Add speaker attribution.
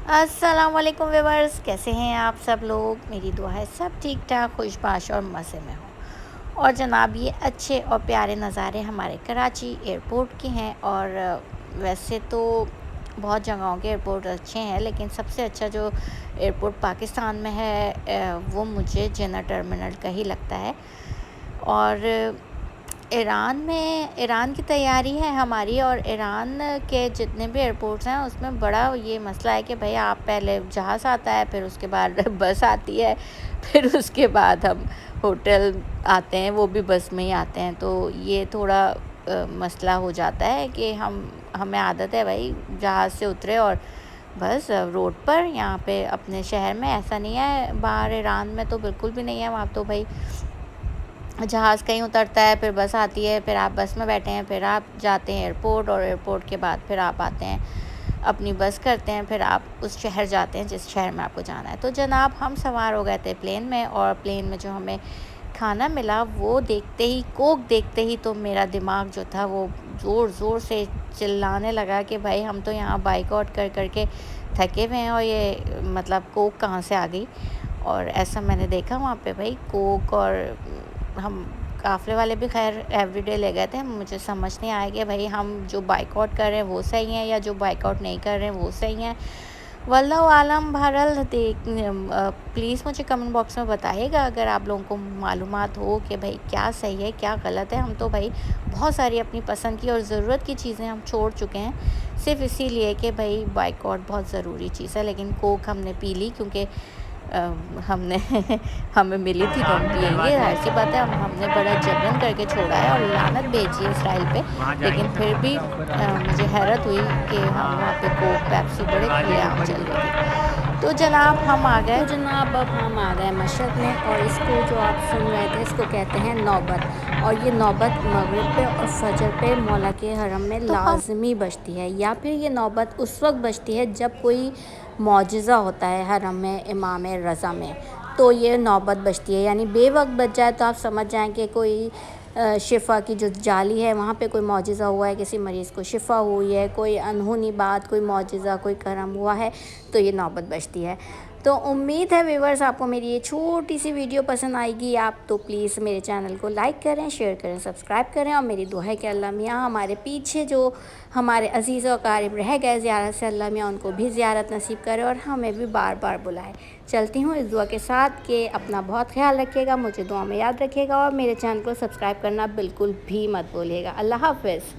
Speaker 1: अस्सलाम वालेकुम व्यूअर्स, कैसे हैं आप सब लोग। मेरी दुआ है सब ठीक ठाक खुशबाश और मज़े में हो। और जनाब ये अच्छे और प्यारे नज़ारे हमारे कराची एयरपोर्ट के हैं। और वैसे तो बहुत जगहों के एयरपोर्ट अच्छे हैं, लेकिन सबसे अच्छा जो एयरपोर्ट पाकिस्तान में है वो मुझे जिन्ना टर्मिनल का ही लगता है। और ईरान की तैयारी है हमारी, और ईरान के जितने भी एयरपोर्ट्स हैं उसमें बड़ा ये मसला है कि भाई आप पहले जहाज़ आता है, फिर उसके बाद बस आती है, फिर उसके बाद हम होटल आते हैं, वो भी बस में ही आते हैं। तो ये थोड़ा मसला हो जाता है कि हमें आदत है भाई जहाज़ से उतरे और बस रोड पर यहाँ पे अपने शहर में। ऐसा नहीं है, बाहर ईरान में तो बिल्कुल भी नहीं है। वहाँ तो भाई जहाज़ कहीं उतरता है, फिर बस आती है, फिर आप बस में बैठे हैं, फिर आप जाते हैं एयरपोर्ट, और एयरपोर्ट के बाद फिर आप आते हैं, अपनी बस करते हैं, फिर आप उस शहर जाते हैं जिस शहर में आपको जाना है। तो जनाब हम सवार हो गए थे प्लेन में, और प्लेन में जो हमें खाना मिला वो देखते ही, कोक देखते ही तो मेरा दिमाग जो था वो ज़ोर ज़ोर से चिल्लाने लगा कि भाई हम तो यहाँ बाइकआउट कर कर के थके हुए हैं, और ये मतलब कोक कहाँ से आ गई। और ऐसा मैंने देखा वहाँ पे भाई कोक। और हम काफ़िले वाले भी खैर एवरीडे ले गए थे। मुझे समझ नहीं आया कि भाई हम जो बाइकआउट कर रहे हैं वो सही है या जो बाइकआउट नहीं कर रहे हैं वो सही है। वल्लाहु आलम। बहरहाल प्लीज़ मुझे कमेंट बॉक्स में बताइएगा अगर आप लोगों को मालूमात हो कि भाई क्या सही है क्या गलत है। हम तो भाई बहुत सारी अपनी पसंद की और ज़रूरत की चीज़ें हम छोड़ चुके हैं सिर्फ़ इसीलिए कि भाई बाइकआउट बहुत ज़रूरी चीज़ है। लेकिन कोक हमने पी ली क्योंकि हमने हमें मिली थी तो हम पिएंगे, ज़ाहिर सी बात है। हमने बड़ा जबरन करके छोड़ा है और लानत भेजी है इसराइल पे। लेकिन फिर भी मुझे हैरत हुई कि हम वहाँ पे कोक पेप्सी बड़े खुलेआम चल रही थी। तो जनाब हम आ
Speaker 2: तो
Speaker 1: गए।
Speaker 2: जनाब अब हम आ गए मशहद में, और इसको जो आप सुन रहे थे इसको कहते हैं नौबत। और ये नौबत मगरिब पे और फजर पे मौला के हरम में
Speaker 1: तो हम
Speaker 2: लाजमी बजती है, या फिर ये नौबत उस वक्त बजती है जब कोई मौजज़ा होता है हरम में इमाम रज़ा में, तो ये नौबत बजती है। यानी बेवक्त बज जाए तो आप समझ जाएं कि कोई शिफ़ा की जो जाली है वहाँ पे कोई मौजज़ा हुआ है, किसी मरीज़ को शिफ़ा हुई है, कोई अनहोनी बात, कोई मौजज़ा, कोई करम हुआ है, तो ये नौबत बजती है। तो उम्मीद है व्यूवर्स आपको मेरी ये छोटी सी वीडियो पसंद आएगी। आप तो प्लीज़ मेरे चैनल को लाइक करें, शेयर करें, सब्सक्राइब करें, और मेरी दुआ है कि अल्लाह मियाँ हमारे पीछे जो हमारे अज़ीज़ और क़रीब रह गए ज़ियारत से, अल्लाह मियाँ उनको भी ज़ियारत नसीब करे और हमें भी बार बार बुलाए। चलती हूँ इस दुआ के साथ कि अपना बहुत ख्याल रखिएगा, मुझे दुआ में याद रखिएगा, और मेरे चैनल को सब्सक्राइब करना बिल्कुल भी मत भूलिएगा। अल्लाह हाफ़िज़।